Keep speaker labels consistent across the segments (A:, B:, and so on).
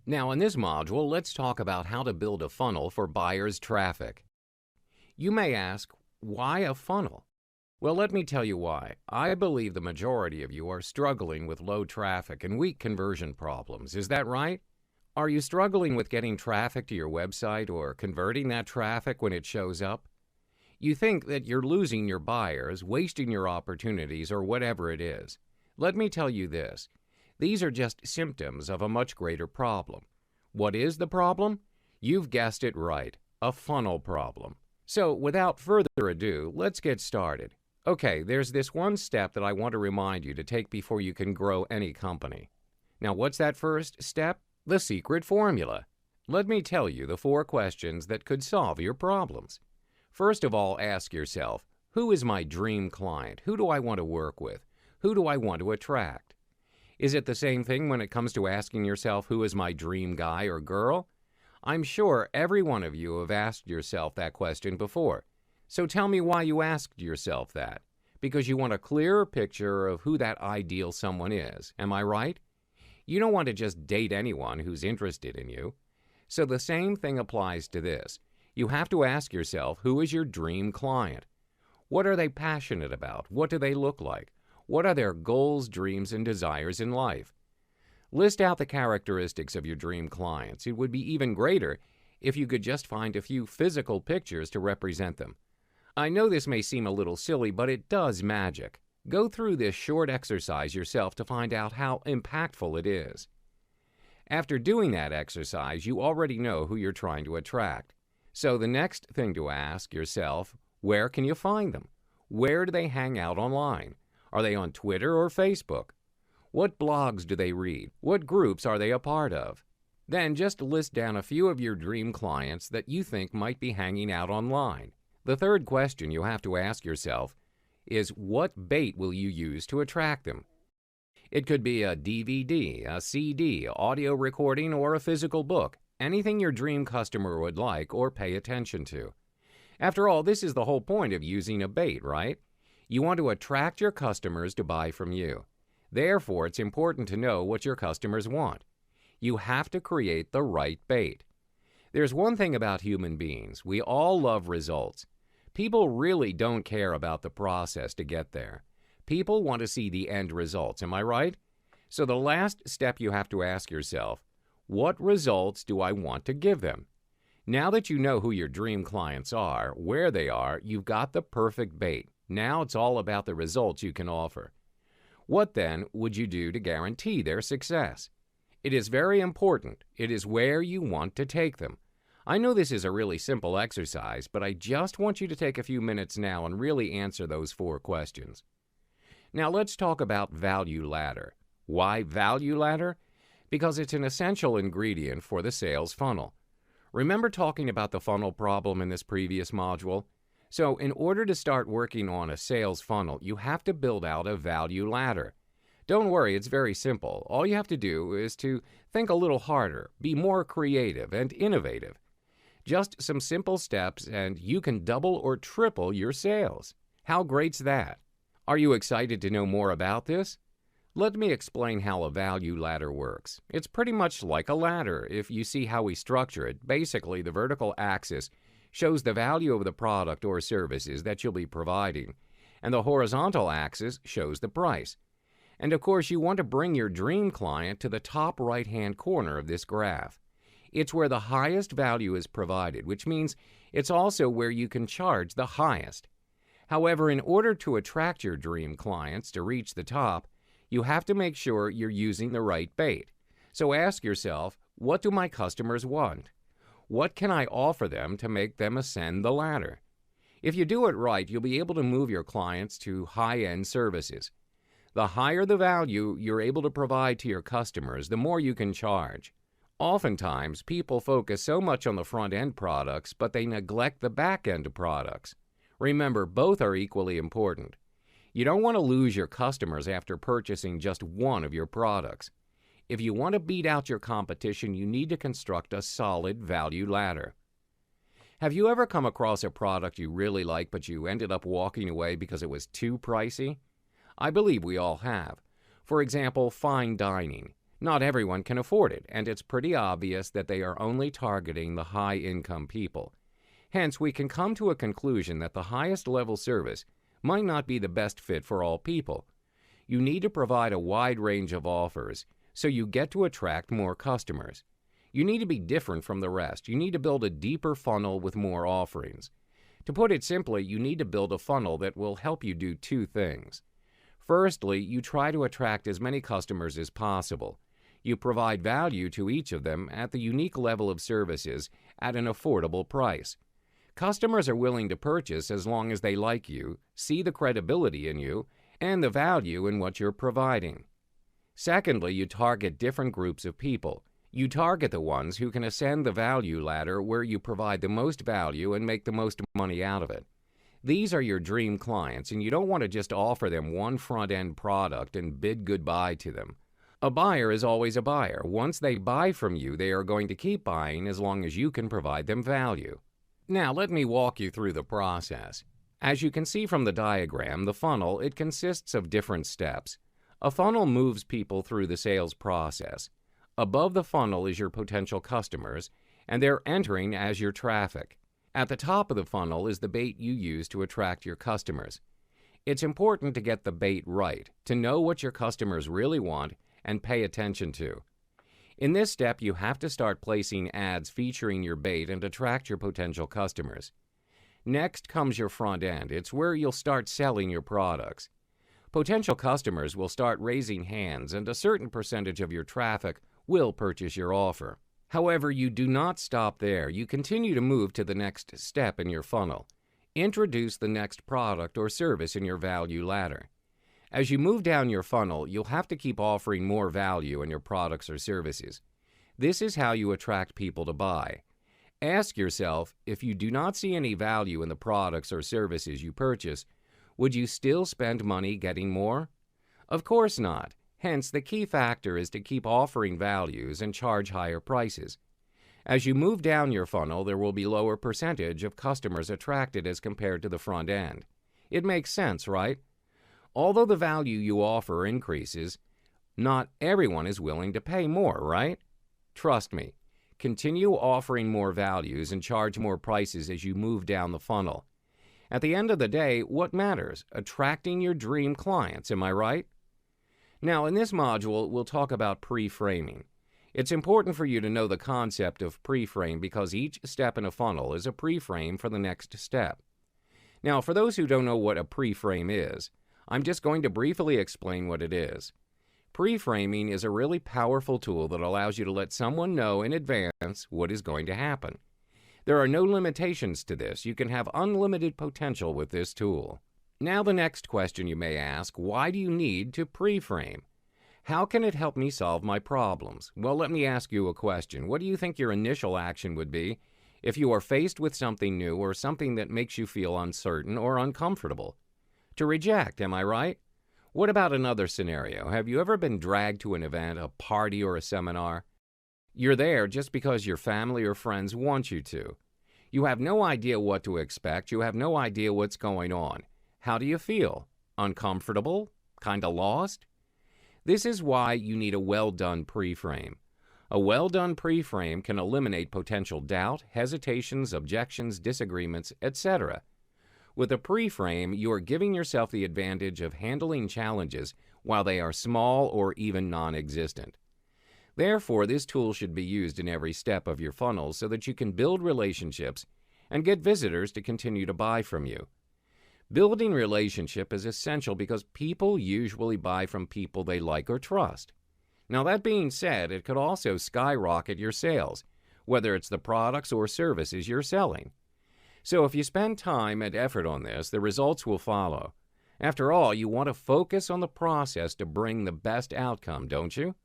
A: Now in this module, let's talk about how to build a funnel for buyers' traffic. You may ask, why a funnel? Well, let me tell you why. I believe the majority of you are struggling with low traffic and weak conversion problems. Is that right? Are you struggling with getting traffic to your website or converting that traffic when it shows up? You think that you're losing your buyers, wasting your opportunities, or whatever it is. Let me tell you this. These are just symptoms of a much greater problem. What is the problem? You've guessed it right, a funnel problem. So without further ado, let's get started. Okay, there's this one step that I want to remind you to take before you can grow any company. Now, what's that first step? The secret formula. Let me tell you the 4 questions that could solve your problems. First of all, ask yourself, who is my dream client? Who do I want to work with? Who do I want to attract? Is it the same thing when it comes to asking yourself, who is my dream guy or girl? I'm sure every one of you have asked yourself that question before. So tell me why you asked yourself that. Because you want a clearer picture of who that ideal someone is. Am I right? You don't want to just date anyone who's interested in you. So the same thing applies to this. You have to ask yourself, who is your dream client? What are they passionate about? What do they look like? What are their goals, dreams, and desires in life? List out the characteristics of your dream clients. It would be even greater if you could just find a few physical pictures to represent them. I know this may seem a little silly, but it does magic. Go through this short exercise yourself to find out how impactful it is. After doing that exercise, you already know who you're trying to attract. So the next thing to ask yourself, where can you find them? Where do they hang out online? Are they on Twitter or Facebook? What blogs do they read? What groups are they a part of? Then just list down a few of your dream clients that you think might be hanging out online. The third question you have to ask yourself is, what bait will you use to attract them? It could be a DVD, a CD, audio recording, or a physical book. Anything your dream customer would like or pay attention to. After all, this is the whole point of using a bait, right? You want to attract your customers to buy from you. Therefore, it's important to know what your customers want. You have to create the right bait. There's one thing about human beings. We all love results. People really don't care about the process to get there. People want to see the end results, am I right? So the last step you have to ask yourself, what results do I want to give them? Now that you know who your dream clients are, where they are, you've got the perfect bait. Now it's all about the results you can offer. What then would you do to guarantee their success? It is very important. It is where you want to take them. I know this is a really simple exercise, but I just want you to take a few minutes now and really answer those 4 questions. Now let's talk about value ladder. Why value ladder? Because it's an essential ingredient for the sales funnel. Remember talking about the funnel problem in this previous module? So in order to start working on a sales funnel, you have to build out a value ladder. Don't worry, it's very simple. All you have to do is to think a little harder, be more creative and innovative. Just some simple steps and you can double or triple your sales. How great's that? Are you excited to know more about this? Let me explain how a value ladder works. It's pretty much like a ladder. If you see how we structure it, basically the vertical axis shows the value of the product or services that you'll be providing, and the horizontal axis shows the price. And of course, you want to bring your dream client to the top right-hand corner of this graph. It's where the highest value is provided, which means it's also where you can charge the highest. However, in order to attract your dream clients to reach the top, you have to make sure you're using the right bait. So ask yourself, what do my customers want? What can I offer them to make them ascend the ladder? If you do it right, you'll be able to move your clients to high-end services. The higher the value you're able to provide to your customers, the more you can charge. Oftentimes, people focus so much on the front-end products, but they neglect the back-end products. Remember, both are equally important. You don't want to lose your customers after purchasing just one of your products. If you want to beat out your competition, you need to construct a solid value ladder. Have you ever come across a product you really like, but you ended up walking away because it was too pricey? I believe we all have. For example, fine dining. Not everyone can afford it, and it's pretty obvious that they are only targeting the high-income people. Hence, we can come to a conclusion that the highest level service might not be the best fit for all people. You need to provide a wide range of offers so you get to attract more customers. You need to be different from the rest. You need to build a deeper funnel with more offerings. To put it simply, you need to build a funnel that will help you do two things. Firstly, you try to attract as many customers as possible. You provide value to each of them at the unique level of services at an affordable price. Customers are willing to purchase as long as they like you, see the credibility in you, and the value in what you're providing. Secondly, you target different groups of people. You target the ones who can ascend the value ladder where you provide the most value and make the most money out of it. These are your dream clients, and you don't want to just offer them one front-end product and bid goodbye to them. A buyer is always a buyer. Once they buy from you, they are going to keep buying as long as you can provide them value. Now, let me walk you through the process. As you can see from the diagram, the funnel, it consists of different steps. A funnel moves people through the sales process. Above the funnel is your potential customers, and they're entering as your traffic. At the top of the funnel is the bait you use to attract your customers. It's important to get the bait right, to know what your customers really want and pay attention to. In this step, you have to start placing ads featuring your bait and attract your potential customers. Next comes your front end. It's where you'll start selling your products. Potential customers will start raising hands, and a certain percentage of your traffic will purchase your offer. However, you do not stop there. You continue to move to the next step in your funnel. Introduce the next product or service in your value ladder. As you move down your funnel, you'll have to keep offering more value in your products or services. This is how you attract people to buy. Ask yourself, if you do not see any value in the products or services you purchase, would you still spend money getting more? Of course not. Hence, the key factor is to keep offering values and charge higher prices. As you move down your funnel, there will be lower percentage of customers attracted as compared to the front end. It makes sense, right? Although the value you offer increases, not everyone is willing to pay more, right? Trust me, continue offering more values and charge more prices as you move down the funnel. At the end of the day, what matters? Attracting your dream clients, am I right? Now, in this module, we'll talk about pre-framing. It's important for you to know the concept of pre-frame because each step in a funnel is a pre-frame for the next step. Now, for those who don't know what a pre-frame is, I'm just going to briefly explain what it is. Pre-framing is a really powerful tool that allows you to let someone know in advance what is going to happen. There are no limitations to this. You can have unlimited potential with this tool. Now the next question you may ask, why do you need to pre-frame? How can it help me solve my problems? Well, let me ask you a question. What do you think your initial action would be if you are faced with something new or something that makes you feel uncertain or uncomfortable? To reject, am I right? What about another scenario? Have you ever been dragged to an event, a party, or a seminar? You're there just because your family or friends want you to. You have no idea what to expect. You have no idea what's going on. How do you feel? Uncomfortable? Kinda lost? This is why you need a well-done pre-frame. A well-done pre-frame can eliminate potential doubt, hesitations, objections, disagreements, etc. With a pre-frame, you are giving yourself the advantage of handling challenges while they are small or even non-existent. Therefore, this tool should be used in every step of your funnel so that you can build relationships and get visitors to continue to buy from you. Building relationship is essential because people usually buy from people they like or trust. Now, that being said, it could also skyrocket your sales, whether it's the products or services you're selling. So if you spend time and effort on this, the results will follow. After all, you want to focus on the process to bring the best outcome, don't you?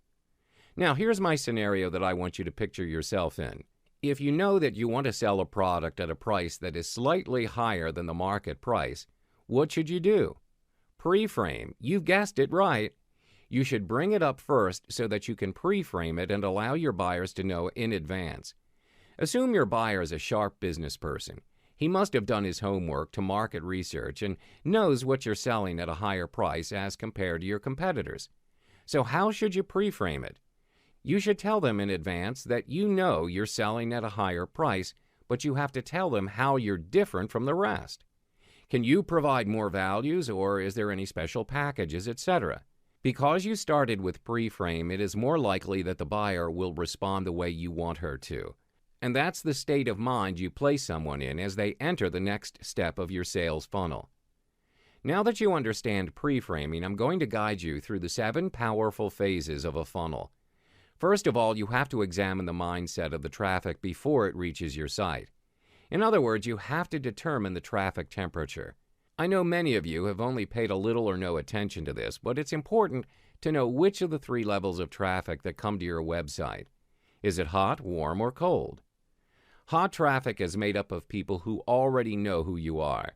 A: Now, here's my scenario that I want you to picture yourself in. If you know that you want to sell a product at a price that is slightly higher than the market price, what should you do? Pre-frame. You've guessed it right. You should bring it up first so that you can pre-frame it and allow your buyers to know in advance. Assume your buyer is a sharp business person. He must have done his homework to market research and knows what you're selling at a higher price as compared to your competitors. So how should you pre-frame it? You should tell them in advance that you know you're selling at a higher price, but you have to tell them how you're different from the rest. Can you provide more values, or is there any special packages, etc.? Because you started with pre-frame, it is more likely that the buyer will respond the way you want her to. And that's the state of mind you place someone in as they enter the next step of your sales funnel. Now that you understand pre-framing, I'm going to guide you through the 7 powerful phases of a funnel. First of all, you have to examine the mindset of the traffic before it reaches your site. In other words, you have to determine the traffic temperature. I know many of you have only paid a little or no attention to this, but it's important to know which of the 3 levels of traffic that come to your website. Is it hot, warm, or cold? Hot traffic is made up of people who already know who you are.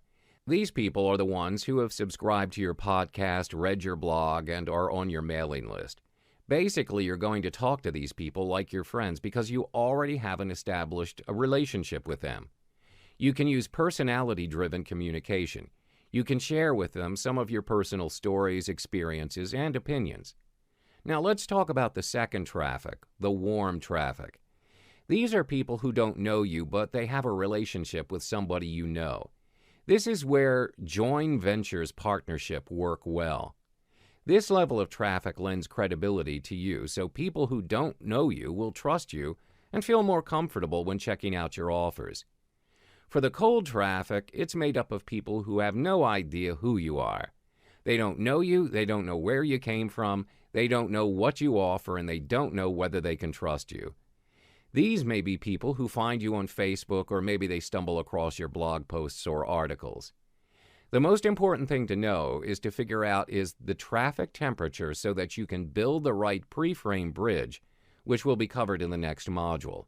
A: These people are the ones who have subscribed to your podcast, read your blog, and are on your mailing list. Basically, you're going to talk to these people like your friends because you already have an established relationship with them. You can use personality-driven communication. You can share with them some of your personal stories, experiences, and opinions. Now let's talk about the second traffic, the warm traffic. These are people who don't know you, but they have a relationship with somebody you know. This is where joint ventures partnership work well. This level of traffic lends credibility to you, so people who don't know you will trust you and feel more comfortable when checking out your offers. For the cold traffic, it's made up of people who have no idea who you are. They don't know you, they don't know where you came from, they don't know what you offer, and they don't know whether they can trust you. These may be people who find you on Facebook, or maybe they stumble across your blog posts or articles. The most important thing to know is to figure out is the traffic temperature so that you can build the right pre-frame bridge, which will be covered in the next module.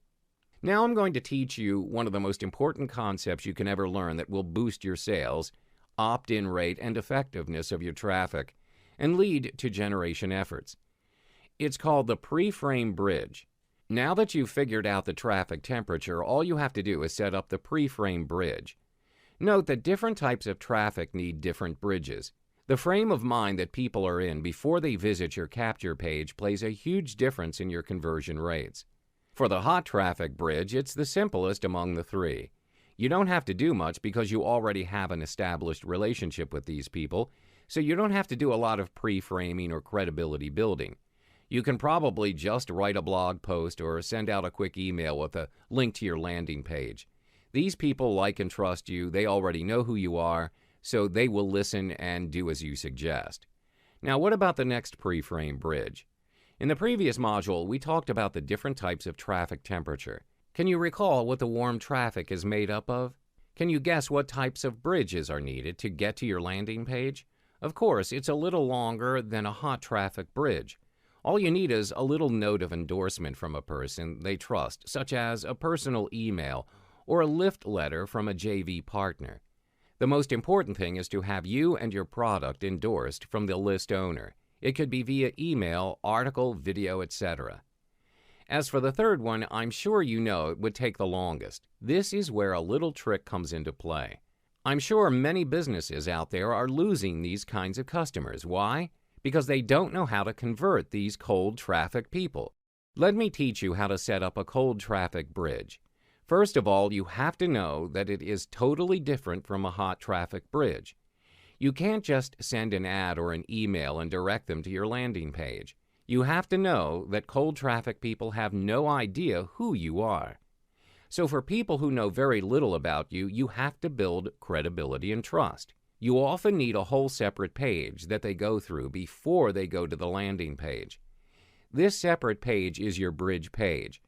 A: Now I'm going to teach you one of the most important concepts you can ever learn that will boost your sales, opt-in rate, and effectiveness of your traffic, and lead to generation efforts. It's called the pre-frame bridge. Now that you've figured out the traffic temperature, all you have to do is set up the pre-frame bridge. Note that different types of traffic need different bridges. The frame of mind that people are in before they visit your capture page plays a huge difference in your conversion rates. For the hot traffic bridge, it's the simplest among the 3. You don't have to do much because you already have an established relationship with these people, so you don't have to do a lot of pre-framing or credibility building. You can probably just write a blog post or send out a quick email with a link to your landing page. These people like and trust you, they already know who you are, so they will listen and do as you suggest. Now, what about the next pre-frame bridge? In the previous module, we talked about the different types of traffic temperature. Can you recall what the warm traffic is made up of? Can you guess what types of bridges are needed to get to your landing page? Of course, it's a little longer than a hot traffic bridge. All you need is a little note of endorsement from a person they trust, such as a personal email or a lift letter from a JV partner. The most important thing is to have you and your product endorsed from the list owner. It could be via email, article, video, etc. As for the third one, I'm sure you know it would take the longest. This is where a little trick comes into play. I'm sure many businesses out there are losing these kinds of customers. Why? Because they don't know how to convert these cold traffic people. Let me teach you how to set up a cold traffic bridge. First of all, you have to know that it is totally different from a hot traffic bridge. You can't just send an ad or an email and direct them to your landing page. You have to know that cold traffic people have no idea who you are. So for people who know very little about you, you have to build credibility and trust. You often need a whole separate page that they go through before they go to the landing page. This separate page is your bridge page.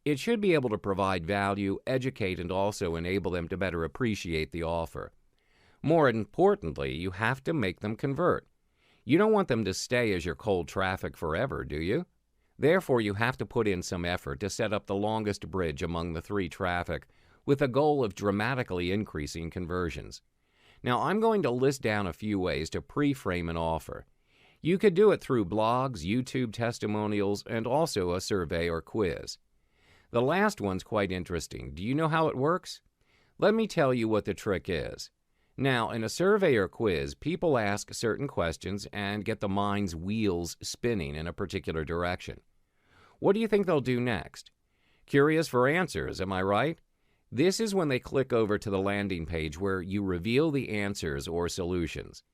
A: It should be able to provide value, educate, and also enable them to better appreciate the offer. More importantly, you have to make them convert. You don't want them to stay as your cold traffic forever, do you? Therefore, you have to put in some effort to set up the longest bridge among the 3 traffic with a goal of dramatically increasing conversions. Now, I'm going to list down a few ways to pre-frame an offer. You could do it through blogs, YouTube testimonials, and also a survey or quiz. The last one's quite interesting. Do you know how it works? Let me tell you what the trick is. Now, in a survey or quiz, people ask certain questions and get the mind's wheels spinning in a particular direction. What do you think they'll do next? Curious for answers, am I right? This is when they click over to the landing page where you reveal the answers or solutions.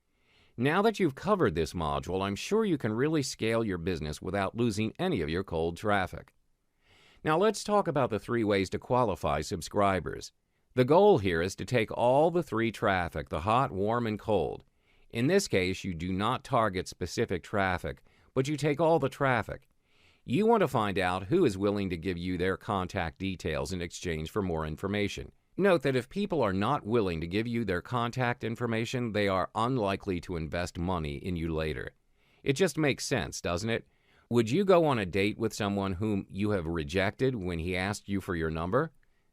A: Now that you've covered this module, I'm sure you can really scale your business without losing any of your cold traffic. Now let's talk about the 3 ways to qualify subscribers. The goal here is to take all the 3 traffic, the hot, warm, and cold. In this case, you do not target specific traffic, but you take all the traffic. You want to find out who is willing to give you their contact details in exchange for more information. Note that if people are not willing to give you their contact information, they are unlikely to invest money in you later. It just makes sense, doesn't it? Would you go on a date with someone whom you have rejected when he asked you for your number?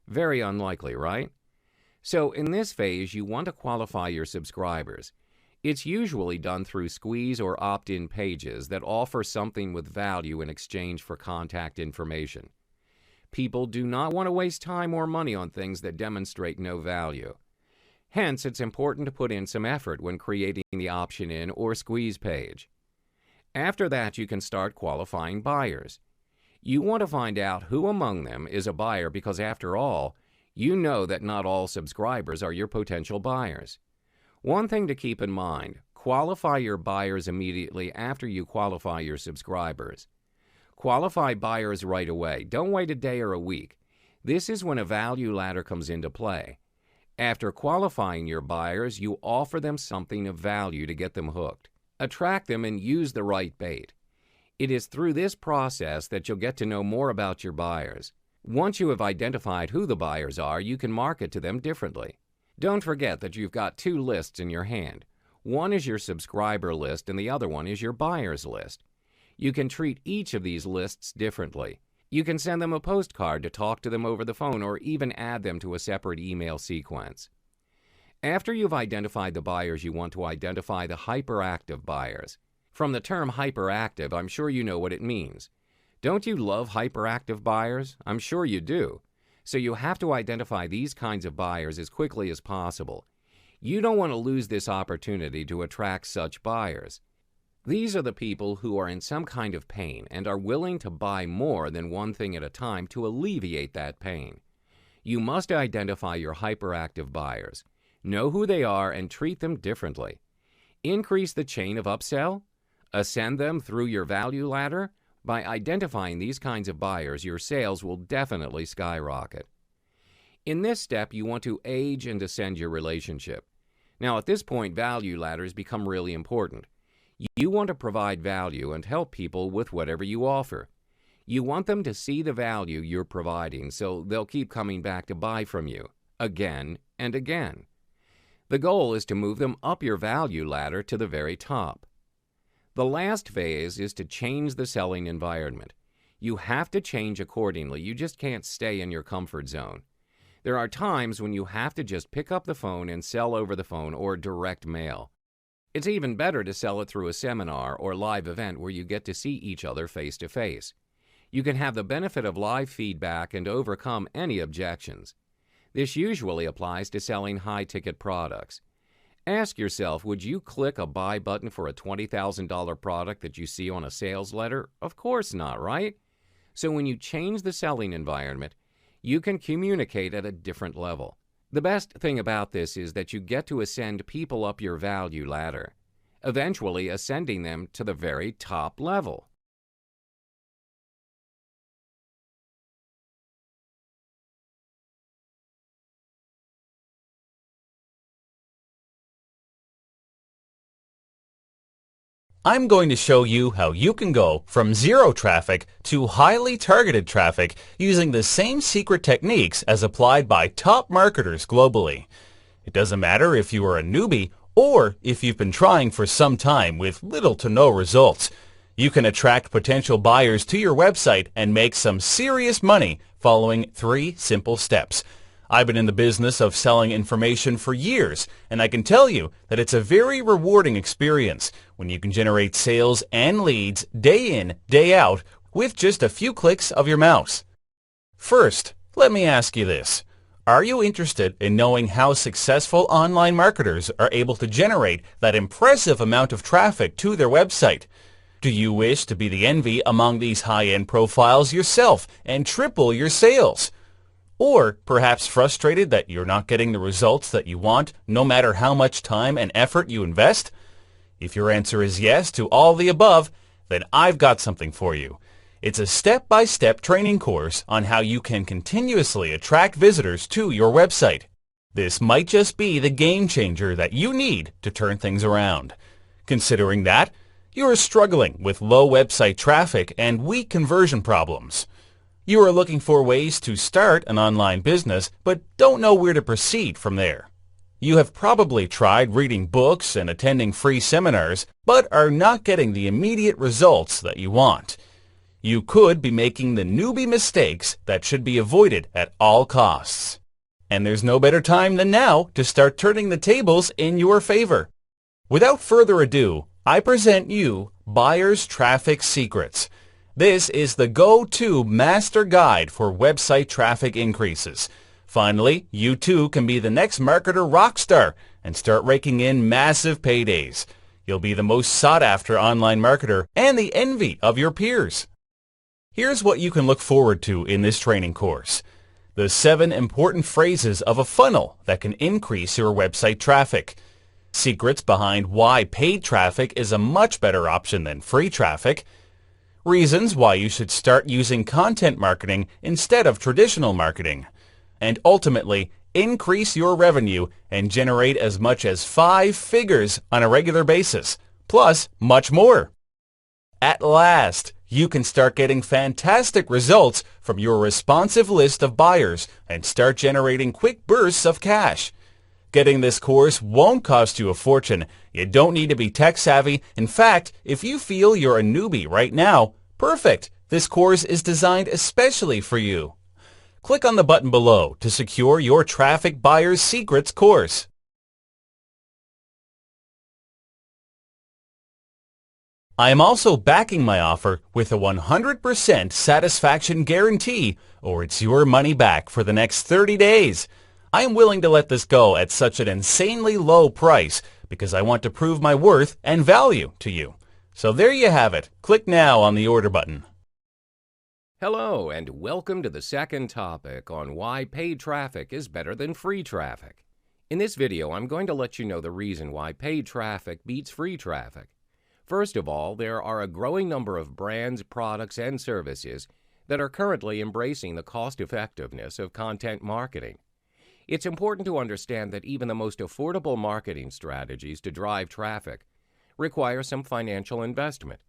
A: Very unlikely, right? So in this phase, you want to qualify your subscribers. It's usually done through squeeze or opt-in pages that offer something with value in exchange for contact information. People do not want to waste time or money on things that demonstrate no value. Hence, it's important to put in some effort when creating the option-in or squeeze page. After that, you can start qualifying buyers. You want to find out who among them is a buyer because, after all, you know that not all subscribers are your potential buyers. One thing to keep in mind, qualify your buyers immediately after you qualify your subscribers. Qualify buyers right away. Don't wait a day or a week. This is when a value ladder comes into play. After qualifying your buyers, you offer them something of value to get them hooked. Attract them and use the right bait. It is through this process that you'll get to know more about your buyers. Once you have identified who the buyers are, you can market to them differently. Don't forget that you've got 2 lists in your hand. One is your subscriber list and the other one is your buyers list. You can treat each of these lists differently. You can send them a postcard to talk to them over the phone or even add them to a separate email sequence. After you've identified the buyers, you want to identify the hyperactive buyers. From the term hyperactive, I'm sure you know what it means. Don't you love hyperactive buyers? I'm sure you do. So you have to identify these kinds of buyers as quickly as possible. You don't want to lose this opportunity to attract such buyers. These are the people who are in some kind of pain and are willing to buy more than one thing at a time to alleviate that pain. You must identify your hyperactive buyers. Know who they are and treat them differently. Increase the chain of upsell. Ascend them through your value ladder. By identifying these kinds of buyers, your sales will definitely skyrocket. In this step, you want to age and ascend your relationship. Now, at this point, value ladders become really important. You want to provide value and help people with whatever you offer. You want them to see the value you're providing, so they'll keep coming back to buy from you, again and again. The goal is to move them up your value ladder to the very top. The last phase is to change the selling environment. You have to change accordingly. You just can't stay in your comfort zone. There are times when you have to just pick up the phone and sell over the phone or direct mail. It's even better to sell it through a seminar or live event where you get to see each other face to face. You can have the benefit of live feedback and overcome any objections. This usually applies to selling high-ticket products. Ask yourself, would you click a buy button for a $20,000 product that you see on a sales letter? Of course not, right? So when you change the selling environment, you can communicate at a different level. The best thing about this is that you get to ascend people up your value ladder, eventually ascending them to the very top level.
B: I'm going to show you how you can go from zero traffic to highly targeted traffic using the same secret techniques as applied by top marketers globally. It doesn't matter if you are a newbie or if you've been trying for some time with little to no results. You can attract potential buyers to your website and make some serious money following 3 simple steps. I've been in the business of selling information for years, and I can tell you that it's a very rewarding experience when you can generate sales and leads day in, day out with just a few clicks of your mouse. First, let me ask you this. Are you interested in knowing how successful online marketers are able to generate that impressive amount of traffic to their website? Do you wish to be the envy among these high-end profiles yourself and triple your sales? Or perhaps frustrated that you're not getting the results that you want no matter how much time and effort you invest? If your answer is yes to all the above, then I've got something for you. It's a step-by-step training course on how you can continuously attract visitors to your website. This might just be the game changer that you need to turn things around. Considering that, you are struggling with low website traffic and weak conversion problems. You are looking for ways to start an online business but don't know where to proceed from there. You have probably tried reading books and attending free seminars but are not getting the immediate results that you want. You could be making the newbie mistakes that should be avoided at all costs. And there's no better time than now to start turning the tables in your favor. Without further ado, I present you Buyers Traffic Secrets. This is the go-to master guide for website traffic increases. Finally, you too can be the next marketer rock star and start raking in massive paydays. You'll be the most sought-after online marketer and the envy of your peers. Here's what you can look forward to in this training course. The 7 important phrases of a funnel that can increase your website traffic. Secrets behind why paid traffic is a much better option than free traffic. Reasons why you should start using content marketing instead of traditional marketing. And ultimately, increase your revenue and generate as much as 5 figures on a regular basis, plus much more. At last, you can start getting fantastic results from your responsive list of buyers and start generating quick bursts of cash. Getting this course won't cost you a fortune. You don't need to be tech savvy. In fact, if you feel you're a newbie right now, perfect. This course is designed especially for you. Click on the button below to secure your Traffic Buyers Secrets course. I am also backing my offer with a 100% satisfaction guarantee, or it's your money back for the next 30 days. I am willing to let this go at such an insanely low price because I want to prove my worth and value to you. So there you have it. Click now on the order button.
A: Hello, and welcome to the second topic on why paid traffic is better than free traffic. In this video, I'm going to let you know the reason why paid traffic beats free traffic. First of all, there are a growing number of brands, products, and services that are currently embracing the cost-effectiveness of content marketing. It's important to understand that even the most affordable marketing strategies to drive traffic require some financial investment.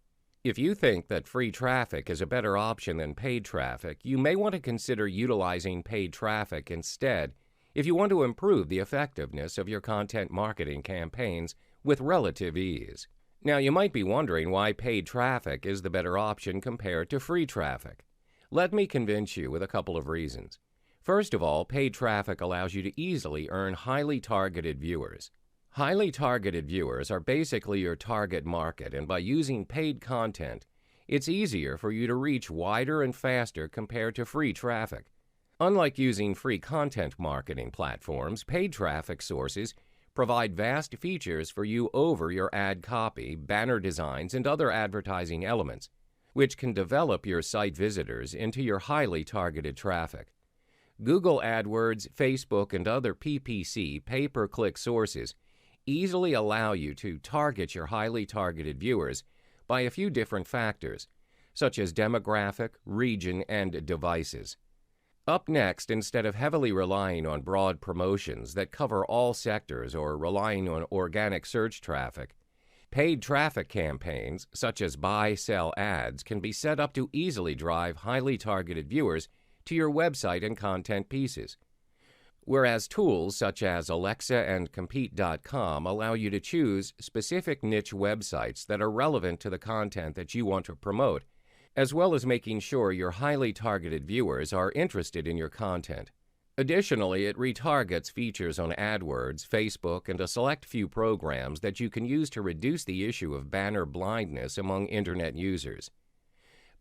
A: If you think that free traffic is a better option than paid traffic, you may want to consider utilizing paid traffic instead if you want to improve the effectiveness of your content marketing campaigns with relative ease. Now, you might be wondering why paid traffic is the better option compared to free traffic. Let me convince you with a couple of reasons. First of all, paid traffic allows you to easily earn highly targeted viewers. Highly targeted viewers are basically your target market, and by using paid content, it's easier for you to reach wider and faster compared to free traffic. Unlike using free content marketing platforms, paid traffic sources provide vast features for you over your ad copy, banner designs, and other advertising elements, which can develop your site visitors into your highly targeted traffic. Google AdWords, Facebook, and other PPC, pay-per-click sources easily allow you to target your highly targeted viewers by a few different factors, such as demographic, region, and devices. Up next, instead of heavily relying on broad promotions that cover all sectors or relying on organic search traffic, paid traffic campaigns such as buy-sell ads can be set up to easily drive highly targeted viewers to your website and content pieces. Whereas tools such as Alexa and Compete.com allow you to choose specific niche websites that are relevant to the content that you want to promote, as well as making sure your highly targeted viewers are interested in your content. Additionally, it retargets features on AdWords, Facebook, and a select few programs that you can use to reduce the issue of banner blindness among Internet users.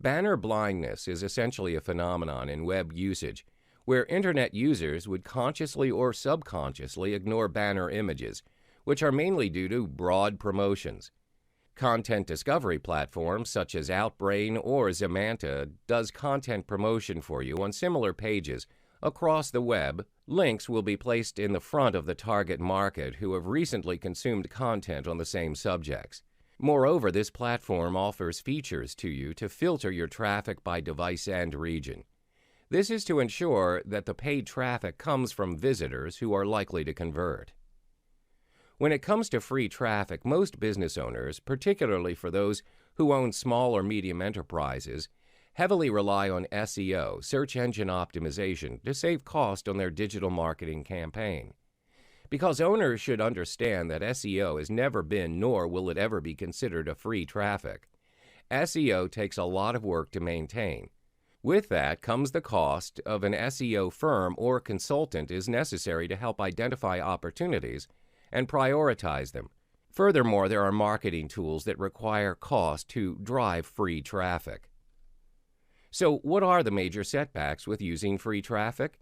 A: Banner blindness is essentially a phenomenon in web usage where Internet users would consciously or subconsciously ignore banner images, which are mainly due to broad promotions. Content discovery platforms such as Outbrain or Zemanta does content promotion for you on similar pages across the web. Links will be placed in the front of the target market who have recently consumed content on the same subjects. Moreover, this platform offers features to you to filter your traffic by device and region. This is to ensure that the paid traffic comes from visitors who are likely to convert. When it comes to free traffic, most business owners, particularly for those who own small or medium enterprises, heavily rely on SEO, search engine optimization, to save cost on their digital marketing campaign. Because owners should understand that SEO has never been nor will it ever be considered a free traffic. SEO takes a lot of work to maintain. With that comes the cost of an SEO firm or consultant is necessary to help identify opportunities and prioritize them. Furthermore, there are marketing tools that require cost to drive free traffic. So, what are the major setbacks with using free traffic?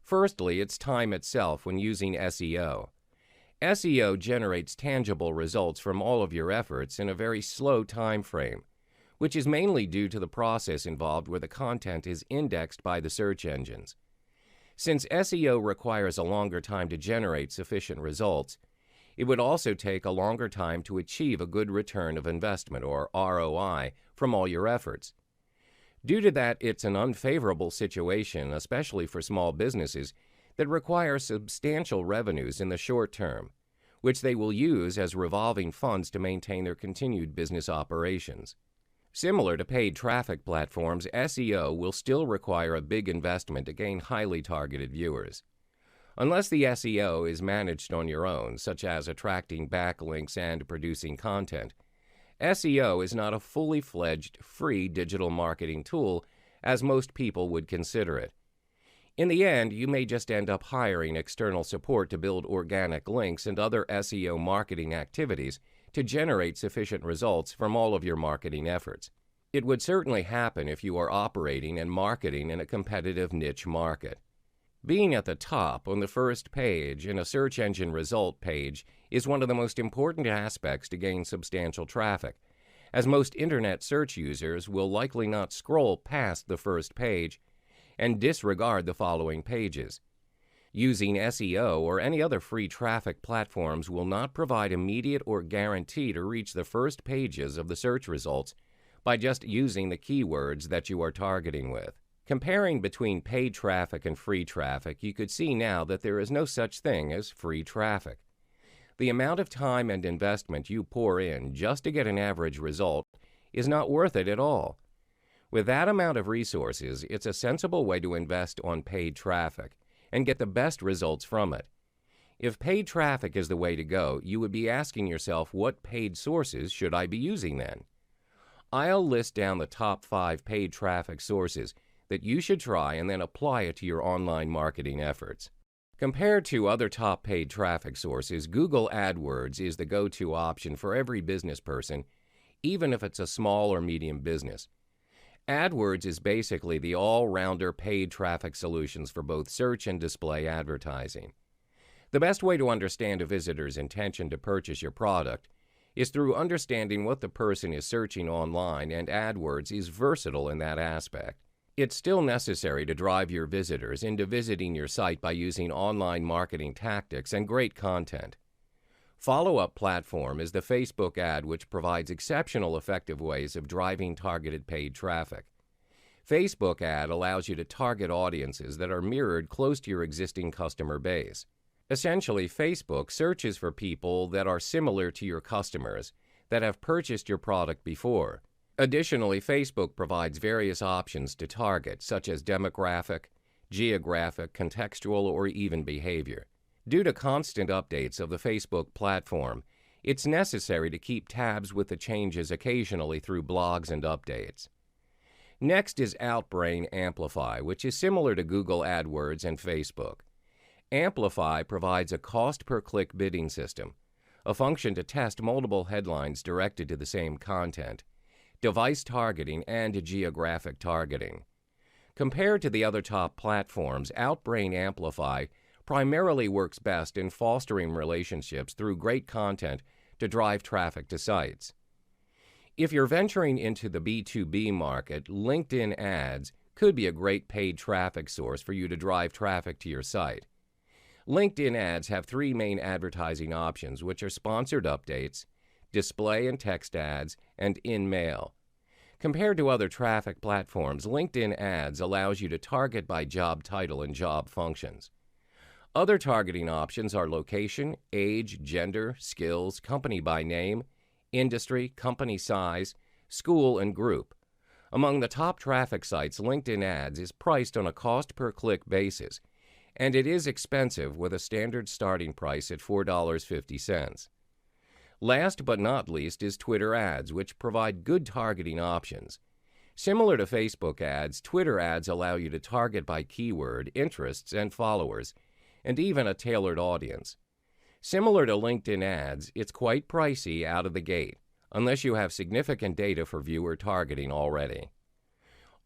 A: Firstly, it's time itself when using SEO. SEO generates tangible results from all of your efforts in a very slow time frame, which is mainly due to the process involved where the content is indexed by the search engines. Since SEO requires a longer time to generate sufficient results, it would also take a longer time to achieve a good return of investment, or ROI, from all your efforts. Due to that, it's an unfavorable situation, especially for small businesses, that require substantial revenues in the short term, which they will use as revolving funds to maintain their continued business operations. Similar to paid traffic platforms, SEO will still require a big investment to gain highly targeted viewers. Unless the SEO is managed on your own, such as attracting backlinks and producing content, SEO is not a fully fledged, free digital marketing tool as most people would consider it. In the end, you may just end up hiring external support to build organic links and other SEO marketing activities to generate sufficient results from all of your marketing efforts. It would certainly happen if you are operating and marketing in a competitive niche market. Being at the top on the first page in a search engine result page is one of the most important aspects to gain substantial traffic, as most internet search users will likely not scroll past the first page and disregard the following pages. Using SEO or any other free traffic platforms will not provide immediate or guarantee to reach the first pages of the search results by just using the keywords that you are targeting with. Comparing between paid traffic and free traffic, you could see now that there is no such thing as free traffic. The amount of time and investment you pour in just to get an average result is not worth it at all. With that amount of resources, it's a sensible way to invest on paid traffic and get the best results from it. If paid traffic is the way to go, you would be asking yourself, what paid sources should I be using then? I'll list down the top 5 paid traffic sources that you should try and then apply it to your online marketing efforts. Compared to other top paid traffic sources, Google AdWords is the go-to option for every business person, even if it's a small or medium business. AdWords is basically the all-rounder paid traffic solutions for both search and display advertising. The best way to understand a visitor's intention to purchase your product is through understanding what the person is searching online, and AdWords is versatile in that aspect. It's still necessary to drive your visitors into visiting your site by using online marketing tactics and great content. Follow-up platform is the Facebook ad, which provides exceptional effective ways of driving targeted paid traffic. Facebook ad allows you to target audiences that are mirrored close to your existing customer base. Essentially, Facebook searches for people that are similar to your customers that have purchased your product before. Additionally, Facebook provides various options to target, such as demographic, geographic, contextual, or even behavior. Due to constant updates of the Facebook platform, it's necessary to keep tabs with the changes occasionally through blogs and updates. Next is Outbrain Amplify, which is similar to Google AdWords and Facebook. Amplify provides a cost-per-click bidding system, a function to test multiple headlines directed to the same content, device targeting, and geographic targeting. Compared to the other top platforms, Outbrain Amplify primarily works best in fostering relationships through great content to drive traffic to sites. If you're venturing into the B2B market, LinkedIn ads could be a great paid traffic source for you to drive traffic to your site. LinkedIn ads have three main advertising options, which are sponsored updates, display and text ads, and in-mail. Compared to other traffic platforms, LinkedIn ads allows you to target by job title and job functions. Other targeting options are location, age, gender, skills, company by name, industry, company size, school, and group. Among the top traffic sites, LinkedIn ads is priced on a cost-per-click basis, and it is expensive with a standard starting price at $4.50. Last but not least is Twitter ads, which provide good targeting options. Similar to Facebook ads, Twitter ads allow you to target by keyword, interests, and followers, and even a tailored audience. Similar to LinkedIn ads, it's quite pricey out of the gate, unless you have significant data for viewer targeting already.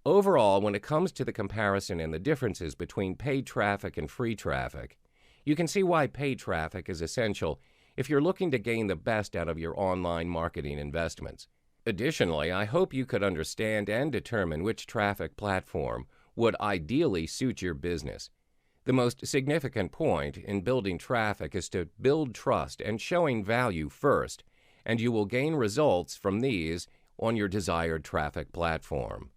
A: Overall, when it comes to the comparison and the differences between paid traffic and free traffic, you can see why paid traffic is essential if you're looking to gain the best out of your online marketing investments. Additionally, I hope you could understand and determine which traffic platform would ideally suit your business. The most significant point in building traffic is to build trust and showing value first, and you will gain results from these on your desired traffic platform.